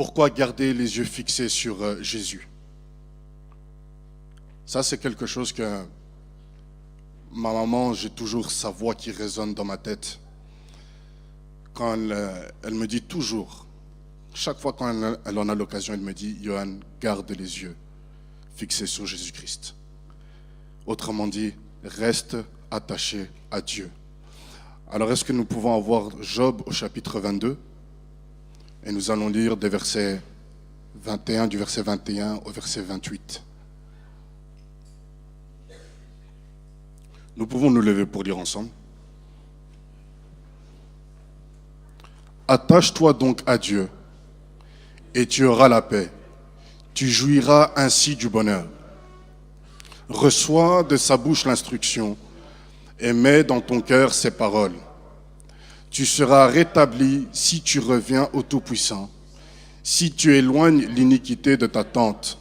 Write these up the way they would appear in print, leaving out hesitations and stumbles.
Pourquoi garder les yeux fixés sur Jésus? Ça, c'est quelque chose que ma maman, j'ai toujours sa voix qui résonne dans ma tête. Quand elle me dit toujours, chaque fois quand elle en a l'occasion, elle me dit, Johan, garde les yeux fixés sur Jésus-Christ. Autrement dit, reste attaché à Dieu. Alors, est-ce que nous pouvons avoir Job au chapitre 22? Et nous allons lire des versets 21, du verset 21 au verset 28. Nous pouvons nous lever pour lire ensemble. Attache-toi donc à Dieu, et tu auras la paix. Tu jouiras ainsi du bonheur. Reçois de sa bouche l'instruction, et mets dans ton cœur ses paroles. Tu seras rétabli si tu reviens au Tout-Puissant, si tu éloignes l'iniquité de ta tente.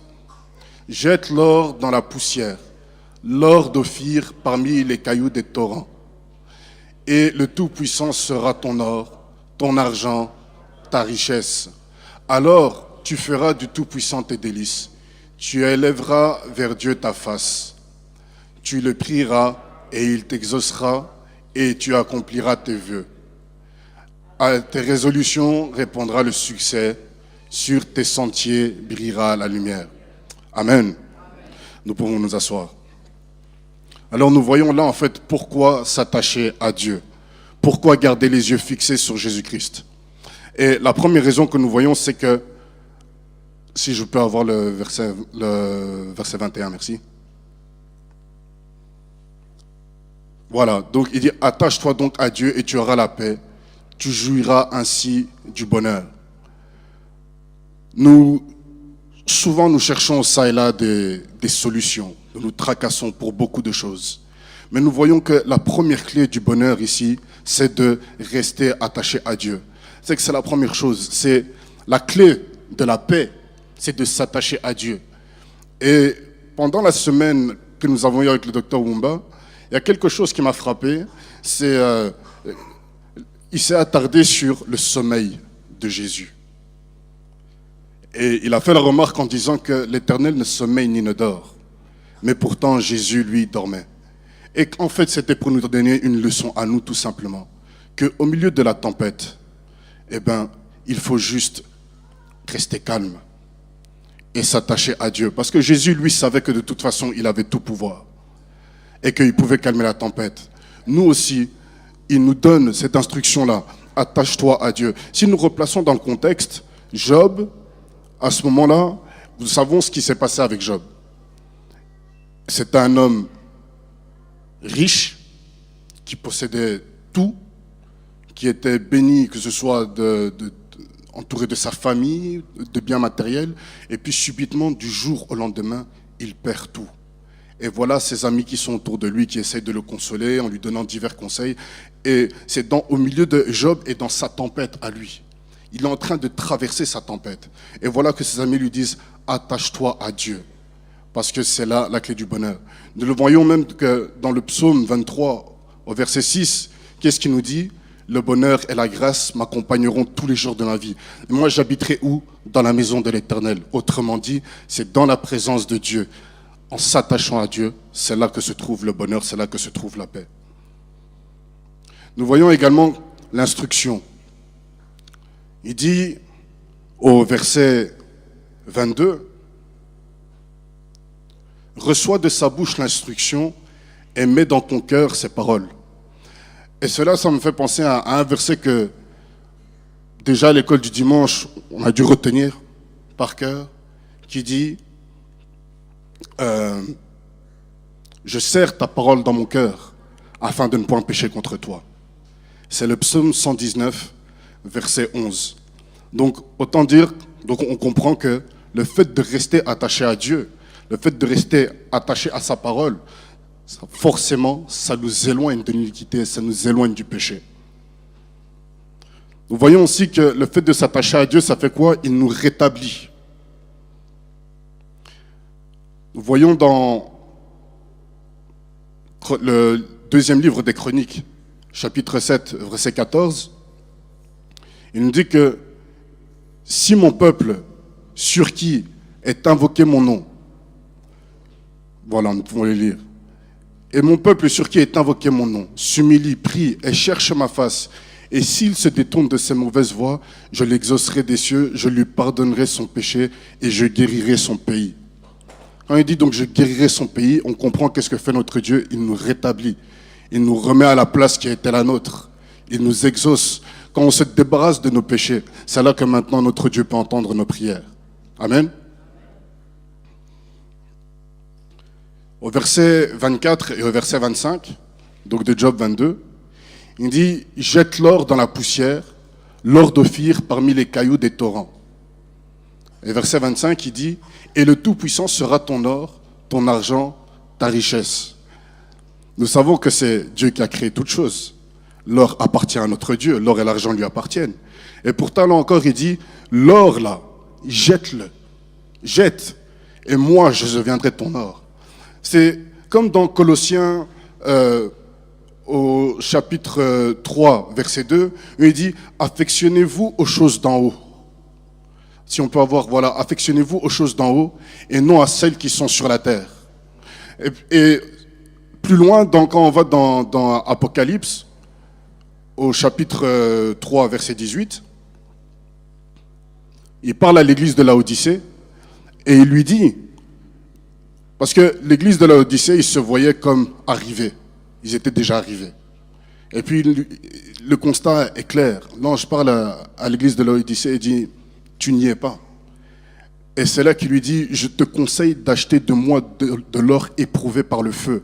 Jette l'or dans la poussière, l'or d'Ophir parmi les cailloux des torrents. Et le Tout-Puissant sera ton or, ton argent, ta richesse. Alors tu feras du Tout-Puissant tes délices. Tu élèveras vers Dieu ta face. Tu le prieras et il t'exaucera et tu accompliras tes vœux. À tes résolutions répondra le succès. Sur tes sentiers brillera la lumière. Amen. Nous pouvons nous asseoir. Alors nous voyons là en fait pourquoi s'attacher à Dieu. Pourquoi garder les yeux fixés sur Jésus-Christ. Et la première raison que nous voyons, c'est que, si je peux avoir le verset 21, merci. Voilà, donc il dit, attache-toi donc à Dieu et tu auras la paix. Tu jouiras ainsi du bonheur. Souvent nous cherchons ça et là des solutions. Nous nous tracassons pour beaucoup de choses. Mais nous voyons que la première clé du bonheur ici, c'est de rester attaché à Dieu. C'est que c'est la première chose. C'est la clé de la paix, c'est de s'attacher à Dieu. Et pendant la semaine que nous avons eue avec le docteur Wumba, il y a quelque chose qui m'a frappé. Il s'est attardé sur le sommeil de Jésus. Et il a fait la remarque en disant que l'Éternel ne sommeille ni ne dort. Mais pourtant, Jésus, lui, dormait. Et en fait, c'était pour nous donner une leçon à nous, tout simplement. Qu'au milieu de la tempête, il faut juste rester calme et s'attacher à Dieu. Parce que Jésus, lui, savait que de toute façon, il avait tout pouvoir et qu'il pouvait calmer la tempête. Nous aussi, il nous donne cette instruction-là. Attache-toi à Dieu. Si nous replaçons dans le contexte, Job, à ce moment-là, nous savons ce qui s'est passé avec Job. C'est un homme riche, qui possédait tout, qui était béni, que ce soit entouré de sa famille, de biens matériels, et puis subitement, du jour au lendemain, il perd tout. Et voilà ses amis qui sont autour de lui, qui essayent de le consoler en lui donnant divers conseils. Et c'est au milieu de Job et dans sa tempête à lui. Il est en train de traverser sa tempête. Et voilà que ses amis lui disent, attache-toi à Dieu. Parce que c'est là la clé du bonheur. Nous le voyons même que dans le psaume 23, au verset 6, qu'est-ce qu'il nous dit? Le bonheur et la grâce m'accompagneront tous les jours de ma vie. Et moi, j'habiterai où? Dans la maison de l'Éternel. Autrement dit, c'est dans la présence de Dieu. En s'attachant à Dieu, c'est là que se trouve le bonheur, c'est là que se trouve la paix. Nous voyons également l'instruction. Il dit au verset 22, « Reçois de sa bouche l'instruction et mets dans ton cœur ses paroles. » Et cela, ça me fait penser à un verset que, déjà à l'école du dimanche, on a dû retenir par cœur, qui dit « Je serre ta parole dans mon cœur, afin de ne point pécher contre toi. » C'est le psaume 119, verset 11. Donc, autant dire, on comprend que le fait de rester attaché à Dieu, le fait de rester attaché à sa parole, forcément, ça nous éloigne de l'iniquité, ça nous éloigne du péché. Nous voyons aussi que le fait de s'attacher à Dieu, ça fait quoi? Il nous rétablit. Nous voyons dans le deuxième livre des Chroniques, chapitre 7, verset 14, il nous dit que si mon peuple, sur qui est invoqué mon nom, voilà, nous pouvons le lire. Et mon peuple sur qui est invoqué mon nom, s'humilie, prie et cherche ma face. Et s'il se détourne de ses mauvaises voies, je l'exaucerai des cieux, je lui pardonnerai son péché et je guérirai son pays. Quand il dit donc je guérirai son pays, on comprend qu'est-ce que fait notre Dieu. Il nous rétablit. Il nous remet à la place qui était la nôtre. Il nous exauce. Quand on se débarrasse de nos péchés, c'est là que maintenant notre Dieu peut entendre nos prières. Amen. Au verset 24 et au verset 25, donc de Job 22, il dit « Jette l'or dans la poussière, l'or d'Ophir parmi les cailloux des torrents. » Et verset 25, il dit « Et le Tout-Puissant sera ton or, ton argent, ta richesse. » Nous savons que c'est Dieu qui a créé toutes choses. L'or appartient à notre Dieu, l'or et l'argent lui appartiennent. Et pourtant, là encore, il dit « L'or, là, jette-le, jette, et moi, je deviendrai ton or. » C'est comme dans Colossiens au chapitre 3, verset 2, où il dit « Affectionnez-vous aux choses d'en haut ». Si on peut avoir, voilà, affectionnez-vous aux choses d'en haut et non à celles qui sont sur la terre. Et plus loin, quand on va dans Apocalypse, au chapitre 3, verset 18, il parle à l'église de Laodicée et il lui dit, parce que l'église de Laodicée, ils se voyaient comme arrivés. Ils étaient déjà arrivés. Et puis, le constat est clair. L'ange parle à l'église de Laodicée et dit, tu n'y es pas. Et c'est là qu'il lui dit, je te conseille d'acheter de moi de l'or éprouvé par le feu,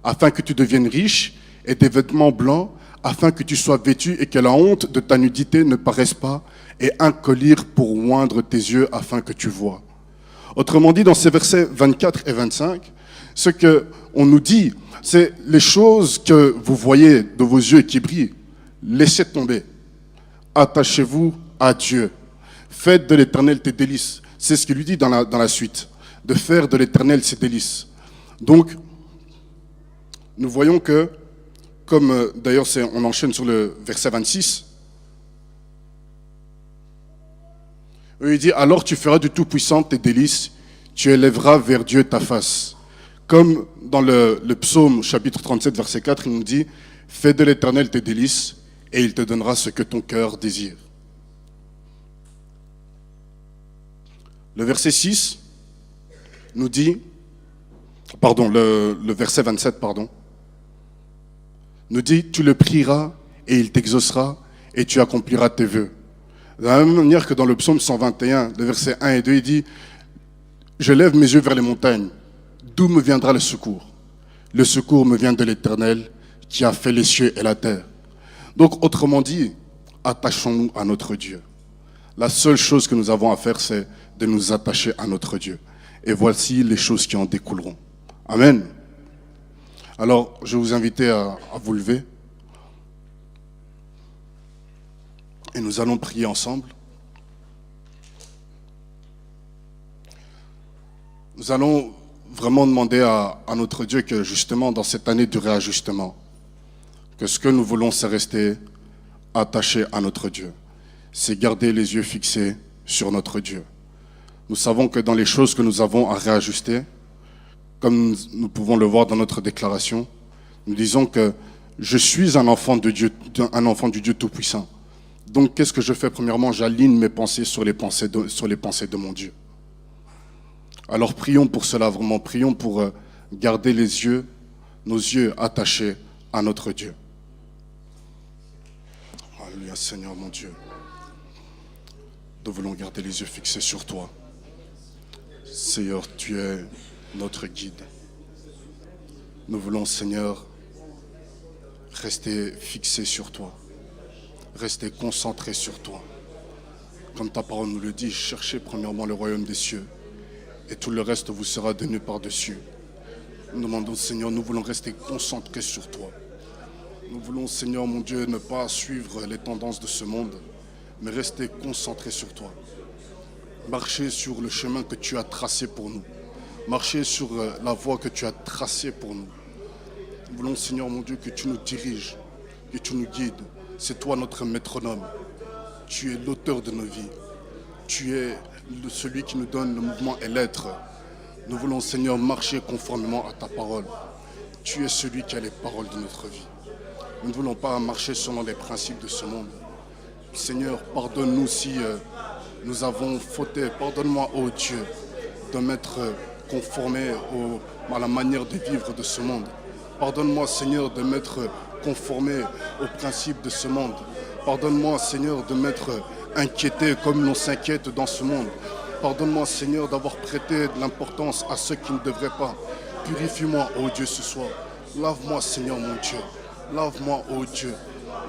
afin que tu deviennes riche et des vêtements blancs, afin que tu sois vêtu et que la honte de ta nudité ne paraisse pas, et un collier pour oindre tes yeux afin que tu vois. Autrement dit, dans ces versets 24 et 25, ce qu'on nous dit, c'est les choses que vous voyez de vos yeux qui brillent, laissez tomber. Attachez-vous à Dieu. Faites de l'Éternel tes délices. C'est ce qu'il lui dit dans la suite, de faire de l'Éternel ses délices. Donc, nous voyons que, comme d'ailleurs on enchaîne sur le verset 26, il dit, alors tu feras du Tout-Puissant tes délices, tu élèveras vers Dieu ta face. Comme dans le psaume chapitre 37, verset 4, il nous dit, fais de l'Éternel tes délices, et il te donnera ce que ton cœur désire. Le verset 6 nous dit, le verset 27, nous dit, tu le prieras et il t'exaucera et tu accompliras tes vœux. De la même manière que dans le psaume 121, le verset 1 et 2, il dit, je lève mes yeux vers les montagnes, d'où me viendra le secours? Le secours me vient de l'Éternel qui a fait les cieux et la terre. Donc, autrement dit, attachons-nous à notre Dieu. La seule chose que nous avons à faire, c'est de nous attacher à notre Dieu. Et voici les choses qui en découleront. Amen. Alors, je vais vous inviter à vous lever. Et nous allons prier ensemble. Nous allons vraiment demander à notre Dieu que justement dans cette année du réajustement, que ce que nous voulons, c'est rester attachés à notre Dieu. C'est garder les yeux fixés sur notre Dieu. Nous savons que dans les choses que nous avons à réajuster, comme nous pouvons le voir dans notre déclaration, nous disons que je suis un enfant de Dieu, un enfant du Dieu Tout-Puissant. Donc, qu'est-ce que je fais? Premièrement, j'aligne mes pensées sur les pensées de mon Dieu. Alors, prions pour cela, vraiment. Prions pour garder nos yeux attachés à notre Dieu. Alléluia, Seigneur mon Dieu. Nous voulons garder les yeux fixés sur toi. Seigneur, tu es notre guide. Nous voulons, Seigneur, rester fixés sur toi. Rester concentrés sur toi. Comme ta parole nous le dit, cherchez premièrement le royaume des cieux et tout le reste vous sera donné par-dessus. Nous demandons, Seigneur, nous voulons rester concentrés sur toi. Nous voulons, Seigneur mon Dieu, ne pas suivre les tendances de ce monde, mais rester concentrés sur toi. Marcher sur le chemin que tu as tracé pour nous. Marcher sur la voie que tu as tracée pour nous. Nous voulons, Seigneur mon Dieu, que tu nous diriges, que tu nous guides. C'est toi notre métronome. Tu es l'auteur de nos vies. Tu es celui qui nous donne le mouvement et l'être. Nous voulons, Seigneur, marcher conformément à ta parole. Tu es celui qui a les paroles de notre vie. Nous ne voulons pas marcher selon les principes de ce monde. Seigneur, pardonne-nous si nous avons fauté. Pardonne-moi, ô Dieu, de m'être conformé à la manière de vivre de ce monde. Pardonne-moi, Seigneur, de m'être conformé aux principes de ce monde. Pardonne-moi, Seigneur, de m'être inquiété comme l'on s'inquiète dans ce monde. Pardonne-moi, Seigneur, d'avoir prêté de l'importance à ceux qui ne devraient pas. Purifie-moi, ô Dieu, ce soir. Lave-moi, Seigneur, mon Dieu. Lave-moi, ô Dieu.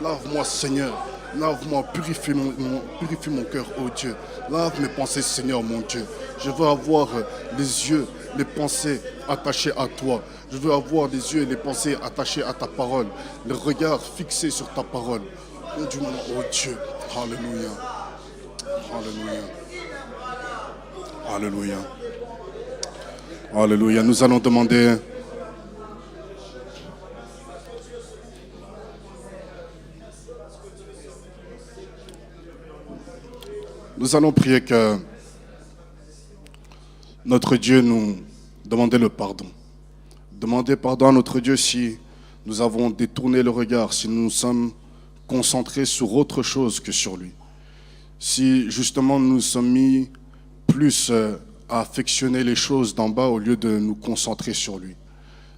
Lave-moi, Seigneur. Lave-moi, purifie mon cœur, ô Dieu. Lave mes pensées, Seigneur, mon Dieu. Je veux avoir les yeux, les pensées attachées à toi. Je veux avoir les yeux et les pensées attachées à ta parole. Le regard fixé sur ta parole. Conduis-moi, ô Dieu. Alléluia. Alléluia. Alléluia. Alléluia. Nous allons demander... Nous allons prier que notre Dieu nous demande le pardon. Demandez pardon à notre Dieu si nous avons détourné le regard, si nous nous sommes concentrés sur autre chose que sur lui. Si justement nous nous sommes mis plus à affectionner les choses d'en bas au lieu de nous concentrer sur lui.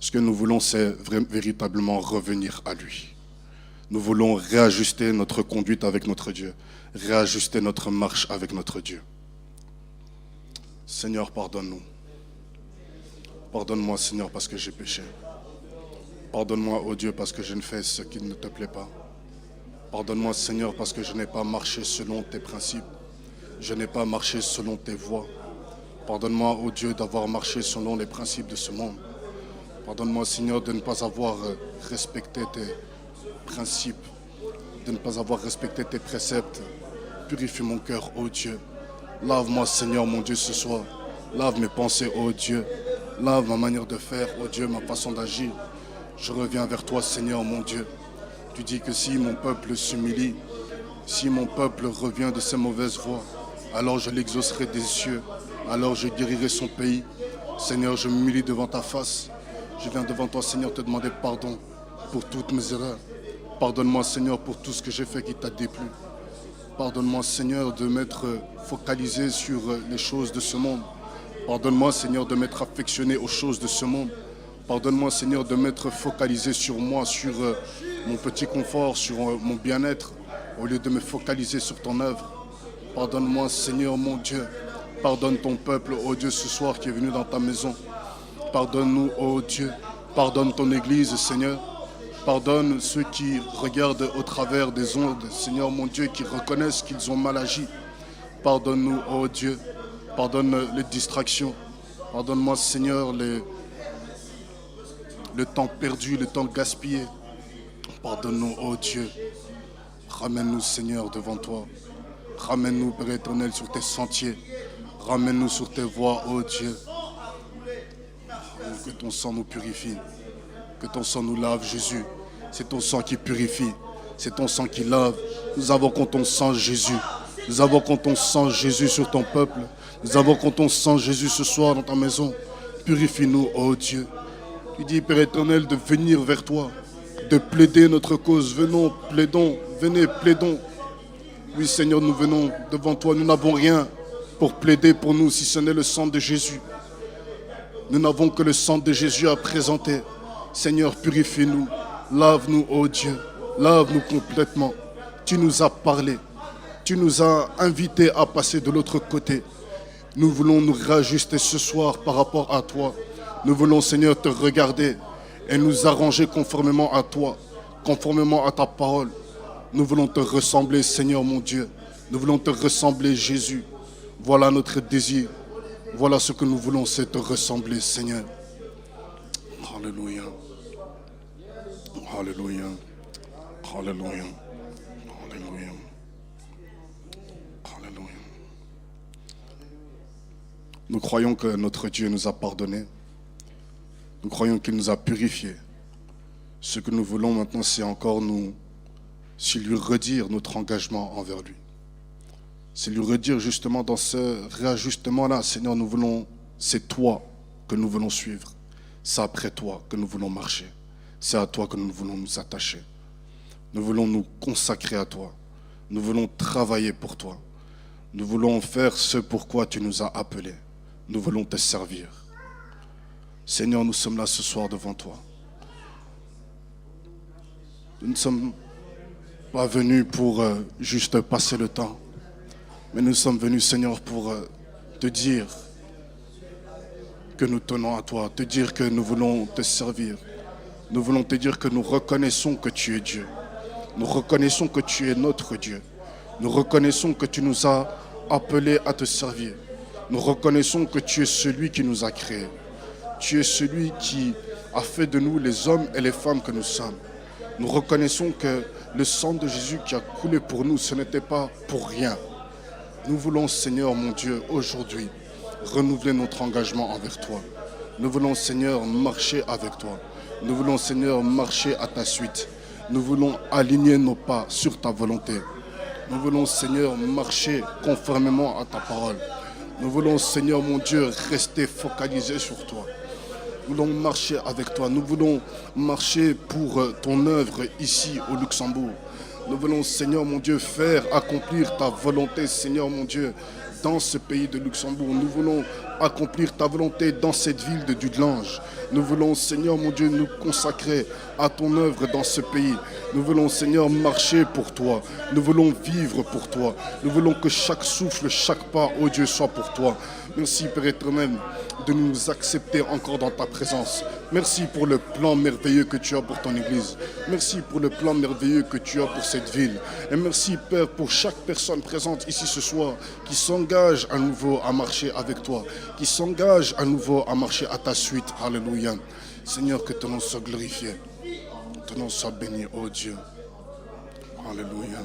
Ce que nous voulons, c'est véritablement revenir à lui. Nous voulons réajuster notre conduite avec notre Dieu, réajuster notre marche avec notre Dieu. Seigneur, pardonne-nous. Pardonne-moi, Seigneur, parce que j'ai péché. Pardonne-moi, ô Dieu, parce que je ne fais ce qui ne te plaît pas. Pardonne-moi, Seigneur, parce que je n'ai pas marché selon tes principes. Je n'ai pas marché selon tes voies. Pardonne-moi, ô Dieu, d'avoir marché selon les principes de ce monde. Pardonne-moi, Seigneur, de ne pas avoir respecté tes principes, de ne pas avoir respecté tes préceptes. Purifie mon cœur, ô Dieu. Lave-moi, Seigneur, mon Dieu, ce soir. Lave mes pensées, ô Dieu. Lave ma manière de faire, ô Dieu, ma façon d'agir. Je reviens vers toi, Seigneur, mon Dieu. Tu dis que si mon peuple s'humilie, si mon peuple revient de ses mauvaises voies, alors je l'exaucerai des cieux, alors je guérirai son pays. Seigneur, je m'humilie devant ta face. Je viens devant toi, Seigneur, te demander pardon pour toutes mes erreurs. Pardonne-moi, Seigneur, pour tout ce que j'ai fait qui t'a déplu. Pardonne-moi, Seigneur, de m'être focalisé sur les choses de ce monde. Pardonne-moi, Seigneur, de m'être affectionné aux choses de ce monde. Pardonne-moi, Seigneur, de m'être focalisé sur moi, sur mon petit confort, sur mon bien-être, au lieu de me focaliser sur ton œuvre. Pardonne-moi, Seigneur, mon Dieu. Pardonne ton peuple, ô Dieu, ce soir qui est venu dans ta maison. Pardonne-nous, ô Dieu. Pardonne ton Église, Seigneur. Pardonne ceux qui regardent au travers des ondes, Seigneur, mon Dieu, qui reconnaissent qu'ils ont mal agi. Pardonne-nous, ô Dieu. Pardonne les distractions. Pardonne-moi, Seigneur, le temps perdu, le temps gaspillé. Pardonne-nous, ô Dieu. Ramène-nous, Seigneur, devant toi. Ramène-nous, Père éternel, sur tes sentiers. Ramène-nous sur tes voies, ô Dieu. Que ton sang nous purifie. Que ton sang nous lave, Jésus. C'est ton sang qui purifie. C'est ton sang qui lave. Nous avons compte ton sang, Jésus. Nous avons compte ton sang, Jésus, sur ton peuple. Nous avons compte ton sang, Jésus, ce soir dans ta maison. Purifie-nous, ô Dieu. Tu dis, Père éternel, de venir vers toi, de plaider notre cause. Venons, plaidons, venez, plaidons. Oui, Seigneur, nous venons devant toi. Nous n'avons rien pour plaider pour nous, si ce n'est le sang de Jésus. Nous n'avons que le sang de Jésus à présenter. Seigneur, purifie-nous. Lave-nous, ô Dieu. Lave-nous complètement. Tu nous as parlé. Tu nous as invités à passer de l'autre côté. Nous voulons nous réajuster ce soir par rapport à toi. Nous voulons, Seigneur, te regarder et nous arranger conformément à toi, conformément à ta parole. Nous voulons te ressembler, Seigneur mon Dieu. Nous voulons te ressembler, Jésus. Voilà notre désir. Voilà ce que nous voulons, c'est te ressembler, Seigneur. Alléluia. Alléluia. Alléluia. Alléluia. Alléluia. Nous croyons que notre Dieu nous a pardonné. Nous croyons qu'il nous a purifiés. Ce que nous voulons maintenant, c'est encore lui redire notre engagement envers lui. C'est lui redire justement dans ce réajustement-là, Seigneur, c'est toi que nous voulons suivre. C'est après toi que nous voulons marcher. C'est à toi que nous voulons nous attacher. Nous voulons nous consacrer à toi. Nous voulons travailler pour toi. Nous voulons faire ce pourquoi tu nous as appelés. Nous voulons te servir. Seigneur, nous sommes là ce soir devant toi. Nous ne sommes pas venus pour juste passer le temps. Mais nous sommes venus, Seigneur, pour te dire que nous tenons à toi, te dire que nous voulons te servir. Nous voulons te dire que nous reconnaissons que tu es Dieu. Nous reconnaissons que tu es notre Dieu. Nous reconnaissons que tu nous as appelés à te servir. Nous reconnaissons que tu es celui qui nous a créés. Tu es celui qui a fait de nous les hommes et les femmes que nous sommes. Nous reconnaissons que le sang de Jésus qui a coulé pour nous, ce n'était pas pour rien. Nous voulons, Seigneur, mon Dieu, aujourd'hui, renouveler notre engagement envers toi. Nous voulons, Seigneur, marcher avec toi. Nous voulons, Seigneur, marcher à ta suite. Nous voulons aligner nos pas sur ta volonté. Nous voulons, Seigneur, marcher conformément à ta parole. Nous voulons, Seigneur, mon Dieu, rester focalisés sur toi. Nous voulons marcher avec toi. Nous voulons marcher pour ton œuvre ici au Luxembourg. Nous voulons, Seigneur mon Dieu, faire accomplir ta volonté, Seigneur mon Dieu, dans ce pays de Luxembourg. Nous voulons accomplir ta volonté dans cette ville de Dudelange. Nous voulons, Seigneur mon Dieu, nous consacrer à ton œuvre dans ce pays. Nous voulons, Seigneur, marcher pour toi. Nous voulons vivre pour toi. Nous voulons que chaque souffle, chaque pas, oh Dieu, soit pour toi. Merci, Père éternel, de nous accepter encore dans ta présence. Merci pour le plan merveilleux que tu as pour ton Église. Merci pour le plan merveilleux que tu as pour cette ville. Et merci, Père, pour chaque personne présente ici ce soir qui s'engage à nouveau à marcher avec toi, qui s'engage à nouveau à marcher à ta suite. Alléluia. Seigneur, que ton nom soit glorifié. Ton nom soit béni, oh Dieu. Alléluia.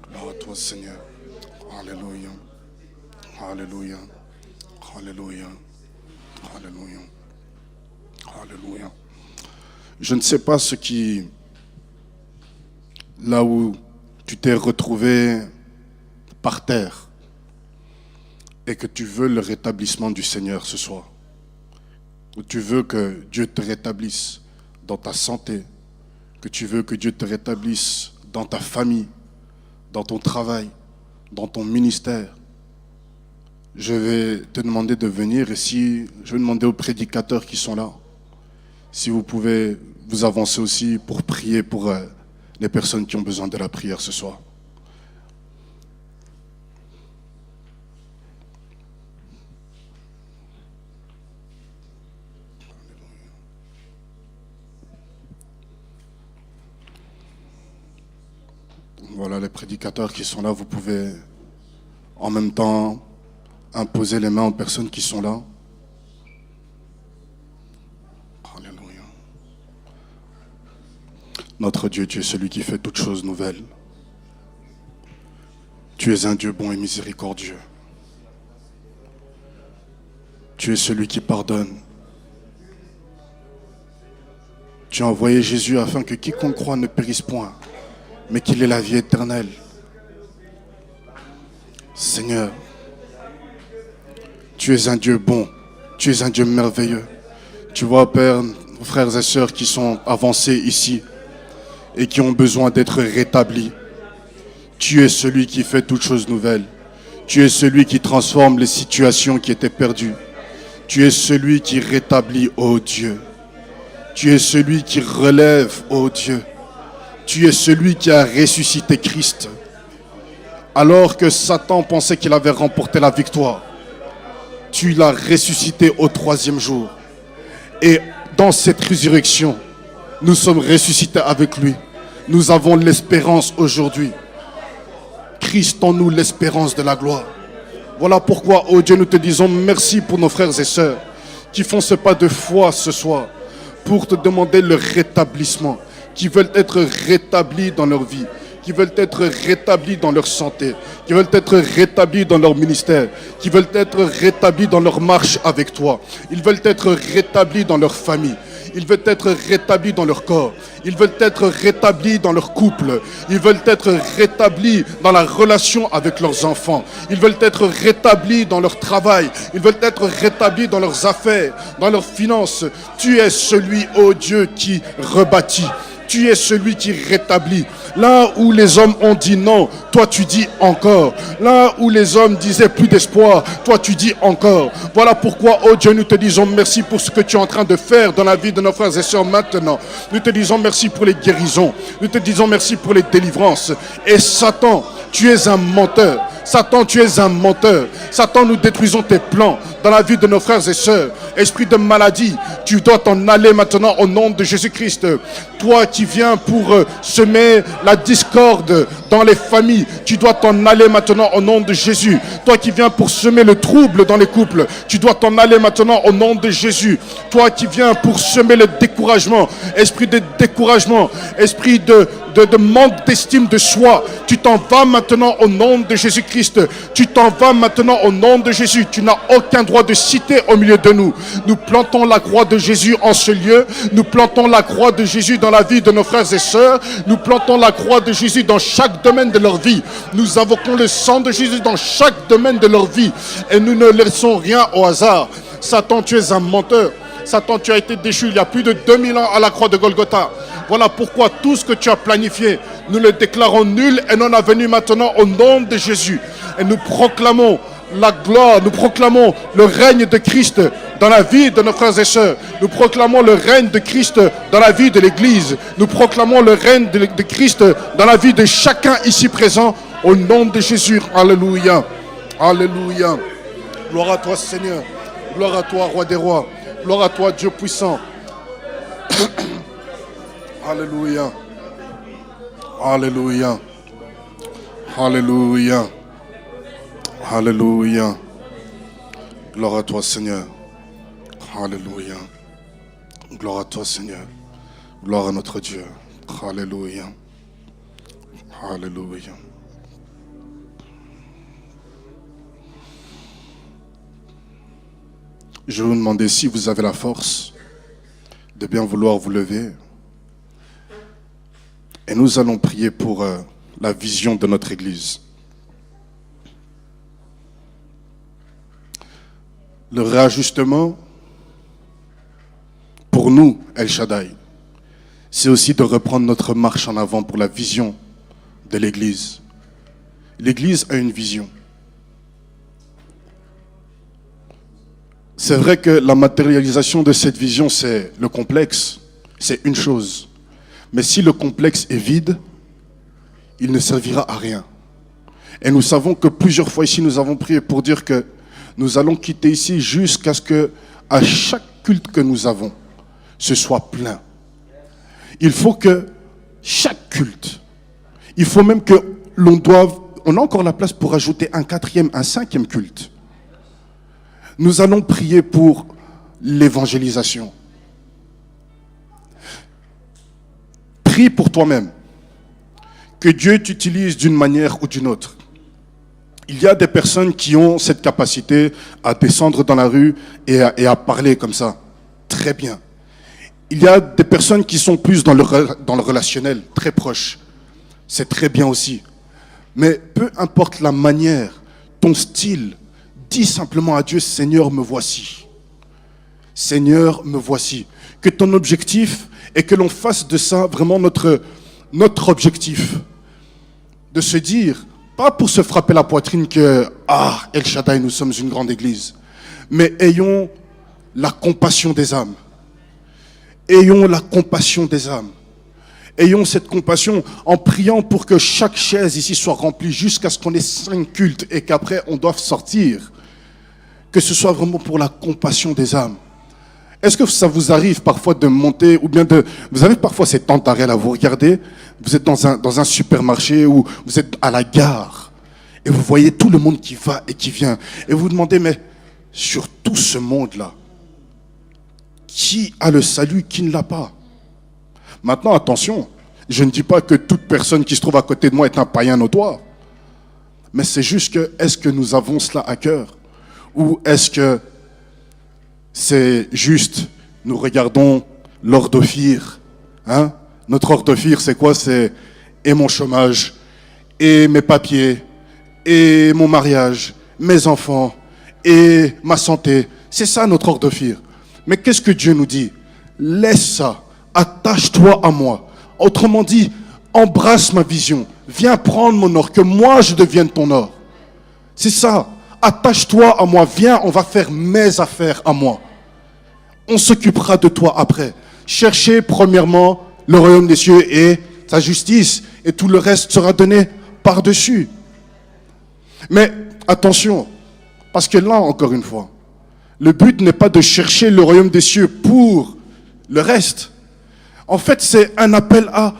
Gloire à toi, Seigneur. Alléluia. Alléluia. Alléluia. Alléluia. Alléluia. Je ne sais pas ce qui, là où tu t'es retrouvé par terre et que tu veux le rétablissement du Seigneur ce soir, où tu veux que Dieu te rétablisse dans ta santé, que tu veux que Dieu te rétablisse dans ta famille, dans ton travail, dans ton ministère. Je vais te demander de venir et je vais demander aux prédicateurs qui sont là, si vous pouvez vous avancer aussi pour prier pour les personnes qui ont besoin de la prière ce soir. Voilà les prédicateurs qui sont là, vous pouvez en même temps imposer les mains aux personnes qui sont là. Alléluia. Notre Dieu, tu es celui qui fait toutes choses nouvelles. Tu es un Dieu bon et miséricordieux. Tu es celui qui pardonne. Tu as envoyé Jésus afin que quiconque croit ne périsse point, mais qu'il ait la vie éternelle. Seigneur, tu es un Dieu bon, tu es un Dieu merveilleux. Tu vois, Père, nos frères et sœurs qui sont avancés ici et qui ont besoin d'être rétablis. Tu es celui qui fait toutes choses nouvelles. Tu es celui qui transforme les situations qui étaient perdues. Tu es celui qui rétablit, ô Dieu. Tu es celui qui relève, ô Dieu. Tu es celui qui a ressuscité Christ. Alors que Satan pensait qu'il avait remporté la victoire, tu l'as ressuscité au 3e jour. Et dans cette résurrection, nous sommes ressuscités avec lui. Nous avons l'espérance aujourd'hui. Christ en nous, l'espérance de la gloire. Voilà pourquoi, oh Dieu, nous te disons merci pour nos frères et sœurs qui font ce pas de foi ce soir pour te demander le rétablissement, qui veulent être rétablis dans leur vie, qui veulent être rétablis dans leur santé, qui veulent être rétablis dans leur ministère, qui veulent être rétablis dans leur marche avec toi. Ils veulent être rétablis dans leur famille. Ils veulent être rétablis dans leur corps. Ils veulent être rétablis dans leur couple. Ils veulent être rétablis dans la relation avec leurs enfants. Ils veulent être rétablis dans leur travail. Ils veulent être rétablis dans leurs affaires, dans leurs finances. Tu es celui, ô Dieu, qui rebâtit. Tu es celui qui rétablit. Là où les hommes ont dit non, toi tu dis encore. Là où les hommes disaient plus d'espoir, toi tu dis encore. Voilà pourquoi, oh Dieu, nous te disons merci pour ce que tu es en train de faire dans la vie de nos frères et sœurs maintenant. Nous te disons merci pour les guérisons. Nous te disons merci pour les délivrances. Et Satan, tu es un menteur. Satan, tu es un menteur. Satan, nous détruisons tes plans dans la vie de nos frères et sœurs. Esprit de maladie, tu dois t'en aller maintenant au nom de Jésus-Christ. Toi qui viens pour semer la discorde dans les familles, tu dois t'en aller maintenant au nom de Jésus. Toi qui viens pour semer le trouble dans les couples, tu dois t'en aller maintenant au nom de Jésus. Toi qui viens pour semer le découragement, esprit de découragement, esprit de manque d'estime de soi, tu t'en vas maintenant au nom de Jésus-Christ. Tu t'en vas maintenant au nom de Jésus. Tu n'as aucun droit de citer au milieu de nous. Nous plantons la croix de Jésus en ce lieu. Nous plantons la croix de Jésus dans la vie de nos frères et sœurs. Nous plantons la croix de Jésus dans chaque domaine de leur vie. Nous invoquons le sang de Jésus dans chaque domaine de leur vie. Et nous ne laissons rien au hasard. Satan, tu es un menteur. Satan, tu as été déchu il y a plus de 2000 ans à la croix de Golgotha. Voilà pourquoi tout ce que tu as planifié, nous le déclarons nul et non avenu maintenant au nom de Jésus. Et nous proclamons la gloire, nous proclamons le règne de Christ dans la vie de nos frères et sœurs. Nous proclamons le règne de Christ dans la vie de l'Église. Nous proclamons le règne de Christ dans la vie de chacun ici présent au nom de Jésus. Alléluia. Alléluia. Gloire à toi, Seigneur. Gloire à toi, Roi des rois. Gloire à toi, Dieu puissant. Alléluia. Alléluia. Alléluia. Alléluia. Gloire à toi, Seigneur. Alléluia. Gloire à toi, Seigneur. Gloire à notre Dieu. Alléluia. Alléluia. Je vais vous demander si vous avez la force de bien vouloir vous lever. Et nous allons prier pour la vision de notre Église. Le réajustement, pour nous, El Shaddai, c'est aussi de reprendre notre marche en avant pour la vision de l'Église. L'Église a une vision. C'est vrai que la matérialisation de cette vision, c'est le complexe, c'est une chose. Mais si le complexe est vide, il ne servira à rien. Et nous savons que plusieurs fois ici, nous avons prié pour dire que nous allons quitter ici jusqu'à ce que, à chaque culte que nous avons, ce soit plein. Il faut que chaque culte, il faut même que on a encore la place pour ajouter un quatrième, un cinquième culte. Nous allons prier pour l'évangélisation. Prie pour toi-même. Que Dieu t'utilise d'une manière ou d'une autre. Il y a des personnes qui ont cette capacité à descendre dans la rue et à parler comme ça. Très bien. Il y a des personnes qui sont plus dans le relationnel, très proches. C'est très bien aussi. Mais peu importe la manière, ton style, dis simplement à Dieu, Seigneur, me voici. Seigneur, me voici. Que ton objectif est que l'on fasse de ça vraiment notre objectif. De se dire, pas pour se frapper la poitrine que, El Shaddai, nous sommes une grande église. Mais ayons la compassion des âmes. Ayons la compassion des âmes. Ayons cette compassion en priant pour que chaque chaise ici soit remplie jusqu'à ce qu'on ait 5 cultes et qu'après on doive sortir. Que ce soit vraiment pour la compassion des âmes. Est-ce que ça vous arrive parfois de monter ou bien de... Vous avez parfois ces temps d'arrêt là, vous regardez, vous êtes dans un supermarché ou vous êtes à la gare et vous voyez tout le monde qui va et qui vient. Et vous vous demandez, mais sur tout ce monde-là, qui a le salut, qui ne l'a pas? Maintenant, attention, je ne dis pas que toute personne qui se trouve à côté de moi est un païen notoire. Mais c'est juste que, est-ce que nous avons cela à cœur? Ou est-ce que c'est juste, nous regardons l'or d'Ophir. Hein? Notre or d'Ophir, c'est quoi? C'est et mon chômage, et mes papiers, et mon mariage, mes enfants, et ma santé. C'est ça notre or d'Ophir. Mais qu'est-ce que Dieu nous dit? Laisse ça, attache-toi à moi. Autrement dit, embrasse ma vision. Viens prendre mon or, que moi je devienne ton or. C'est ça. Attache-toi à moi. Viens, on va faire mes affaires à moi. On s'occupera de toi après. Cherchez premièrement le royaume des cieux et sa justice, et tout le reste sera donné par-dessus. Mais attention, parce que là, encore une fois, le but n'est pas de chercher le royaume des cieux pour le reste. En fait, c'est un appel à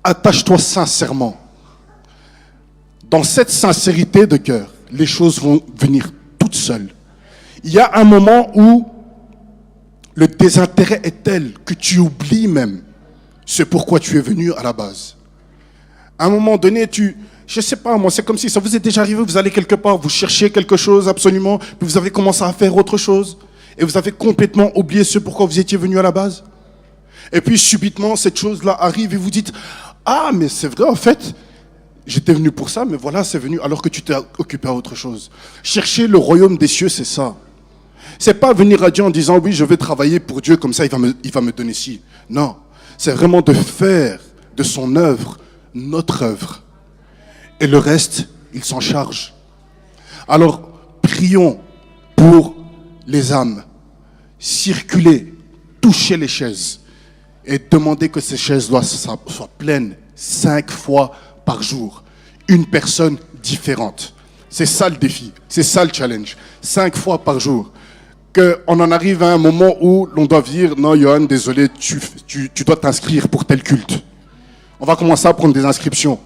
attache-toi sincèrement. Dans cette sincérité de cœur, les choses vont venir toutes seules. Il y a un moment où le désintérêt est tel que tu oublies même ce pourquoi tu es venu à la base. À un moment donné, je sais pas moi, c'est comme si ça vous est déjà arrivé, vous allez quelque part, vous cherchez quelque chose absolument, puis vous avez commencé à faire autre chose, et vous avez complètement oublié ce pourquoi vous étiez venu à la base. Et puis subitement, cette chose-là arrive et vous dites, ah mais c'est vrai en fait, j'étais venu pour ça, mais voilà, c'est venu alors que tu t'es occupé à autre chose. Chercher le royaume des cieux, c'est ça. C'est pas venir à Dieu en disant, oui, je vais travailler pour Dieu, comme ça il va me donner ci. Non, c'est vraiment de faire de son œuvre notre œuvre. Et le reste, il s'en charge. Alors, prions pour les âmes. Circuler, toucher les chaises et demander que ces chaises soient pleines 5 fois par jour. Une personne différente. C'est ça le défi, c'est ça le challenge. 5 fois par jour. Qu'on en arrive à un moment où l'on doit dire, non Johan, désolé, tu dois t'inscrire pour tel culte. On va commencer à prendre des inscriptions.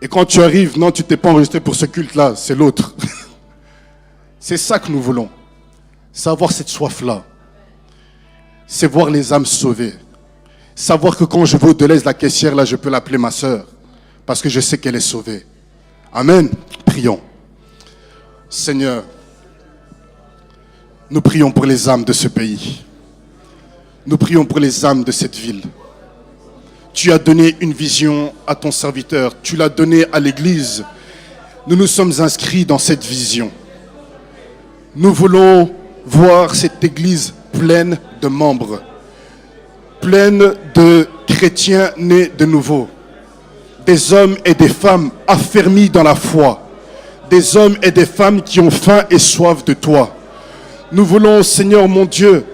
Et quand tu arrives, non, tu t'es pas enregistré pour ce culte-là, c'est l'autre. C'est ça que nous voulons. C'est avoir cette soif-là. C'est voir les âmes sauvées. Savoir que quand je vais au Deleuze, la caissière, là, je peux l'appeler ma sœur. Parce que je sais qu'elle est sauvée. Amen. Prions. Seigneur, nous prions pour les âmes de ce pays. Nous prions pour les âmes de cette ville. Tu as donné une vision à ton serviteur. Tu l'as donnée à l'Église. Nous nous sommes inscrits dans cette vision. Nous voulons voir cette Église pleine de membres, pleine de chrétiens nés de nouveau, des hommes et des femmes affermis dans la foi, des hommes et des femmes qui ont faim et soif de toi. Nous voulons, Seigneur mon Dieu,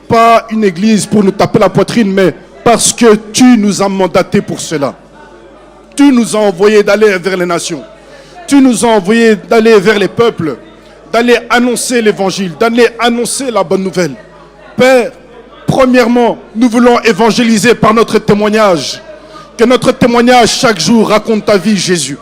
pas une Église pour nous taper la poitrine, mais parce que tu nous as mandatés pour cela. Tu nous as envoyés d'aller vers les nations. Tu nous as envoyés d'aller vers les peuples, d'aller annoncer l'évangile, d'aller annoncer la bonne nouvelle. Père, premièrement, nous voulons évangéliser par notre témoignage. Que notre témoignage chaque jour raconte ta vie, Jésus.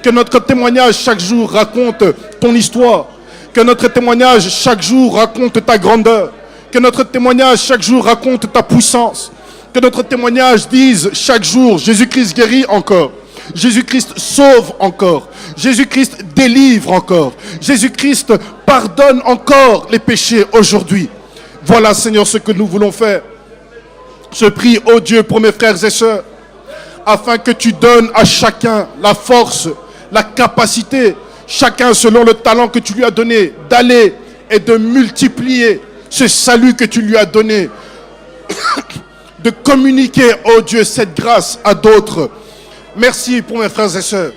Que notre témoignage chaque jour raconte ton histoire. Que notre témoignage chaque jour raconte ta grandeur. Que notre témoignage chaque jour raconte ta puissance. Que notre témoignage dise chaque jour, Jésus-Christ guérit encore. Jésus-Christ sauve encore. Jésus-Christ délivre encore. Jésus-Christ pardonne encore les péchés aujourd'hui. Voilà, Seigneur, ce que nous voulons faire. Je prie, ô Dieu, pour mes frères et sœurs, afin que tu donnes à chacun la force, la capacité, chacun selon le talent que tu lui as donné, d'aller et de multiplier ce salut que tu lui as donné. De communiquer, oh Dieu, cette grâce à d'autres. Merci pour mes frères et sœurs.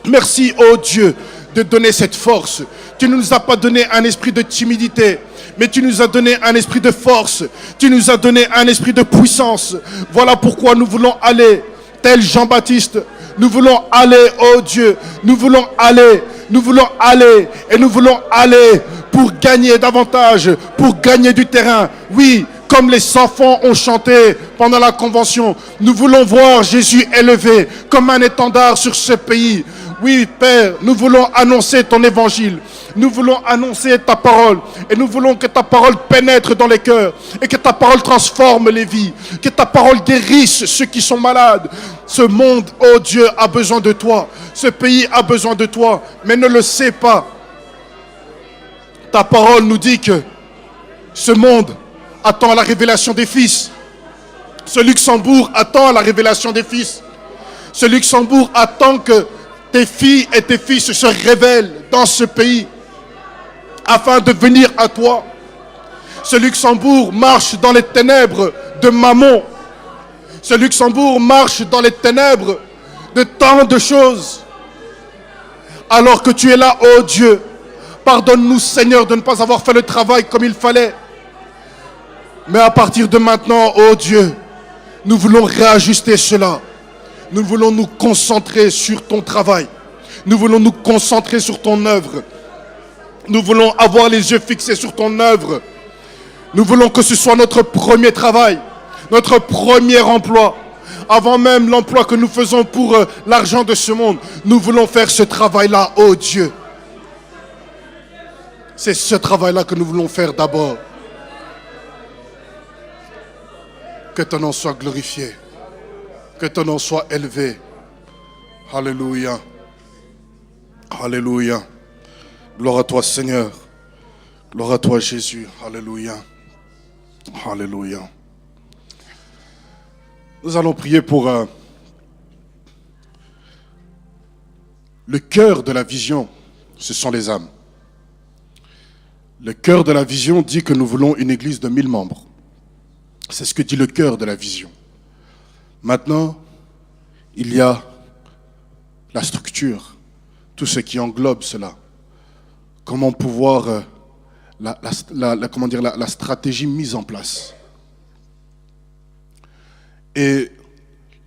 Merci, oh Dieu, de donner cette force. Tu ne nous as pas donné un esprit de timidité, mais tu nous as donné un esprit de force. Tu nous as donné un esprit de puissance. Voilà pourquoi nous voulons aller, tel Jean-Baptiste. Nous voulons aller, oh Dieu. Nous voulons aller. Nous voulons aller. Et nous voulons aller pour gagner davantage, pour gagner du terrain. Oui, comme les enfants ont chanté pendant la convention, nous voulons voir Jésus élevé comme un étendard sur ce pays. Oui, Père, nous voulons annoncer ton évangile. Nous voulons annoncer ta parole. Et nous voulons que ta parole pénètre dans les cœurs. Et que ta parole transforme les vies. Que ta parole guérisse ceux qui sont malades. Ce monde, oh Dieu, a besoin de toi. Ce pays a besoin de toi. Mais ne le sait pas. Ta parole nous dit que ce monde attend la révélation des fils. Ce Luxembourg attend la révélation des fils. Ce Luxembourg attend que tes filles et tes fils se révèlent dans ce pays afin de venir à toi. Ce Luxembourg marche dans les ténèbres de Mammon. Ce Luxembourg marche dans les ténèbres de tant de choses. Alors que tu es là, oh Dieu, pardonne-nous Seigneur de ne pas avoir fait le travail comme il fallait. Mais à partir de maintenant, oh Dieu, nous voulons réajuster cela. Nous voulons nous concentrer sur ton travail. Nous voulons nous concentrer sur ton œuvre. Nous voulons avoir les yeux fixés sur ton œuvre. Nous voulons que ce soit notre premier travail, notre premier emploi. Avant même l'emploi que nous faisons pour l'argent de ce monde, nous voulons faire ce travail-là, oh Dieu. C'est ce travail-là que nous voulons faire d'abord. Que ton nom soit glorifié. Que ton nom soit élevé. Alléluia. Alléluia. Gloire à toi Seigneur. Gloire à toi Jésus. Alléluia. Alléluia. Nous allons prier pour le cœur de la vision. Ce sont les âmes. Le cœur de la vision dit que nous voulons une église de 1000 membres. C'est ce que dit le cœur de la vision. Maintenant, il y a la structure, tout ce qui englobe cela. Comment pouvoir, la stratégie mise en place. Et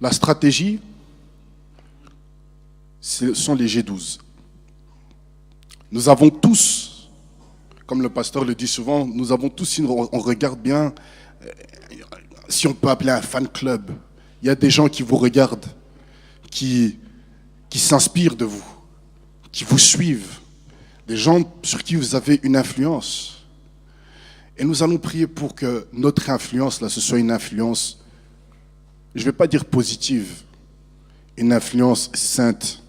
la stratégie, ce sont les G12. Nous avons tous, comme le pasteur le dit souvent, nous avons tous, si on regarde bien, si on peut appeler un fan club, il y a des gens qui vous regardent, qui s'inspirent de vous, qui vous suivent, des gens sur qui vous avez une influence. Et nous allons prier pour que notre influence, là, ce soit une influence, je ne vais pas dire positive, une influence sainte,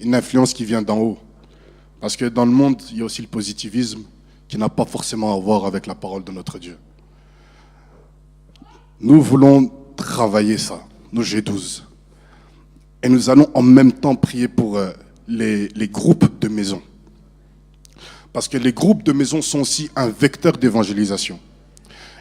une influence qui vient d'en haut. Parce que dans le monde, il y a aussi le positivisme qui n'a pas forcément à voir avec la parole de notre Dieu. Nous voulons travailler ça, nos G12. Et nous allons en même temps prier pour les groupes de maison. Parce que les groupes de maison sont aussi un vecteur d'évangélisation.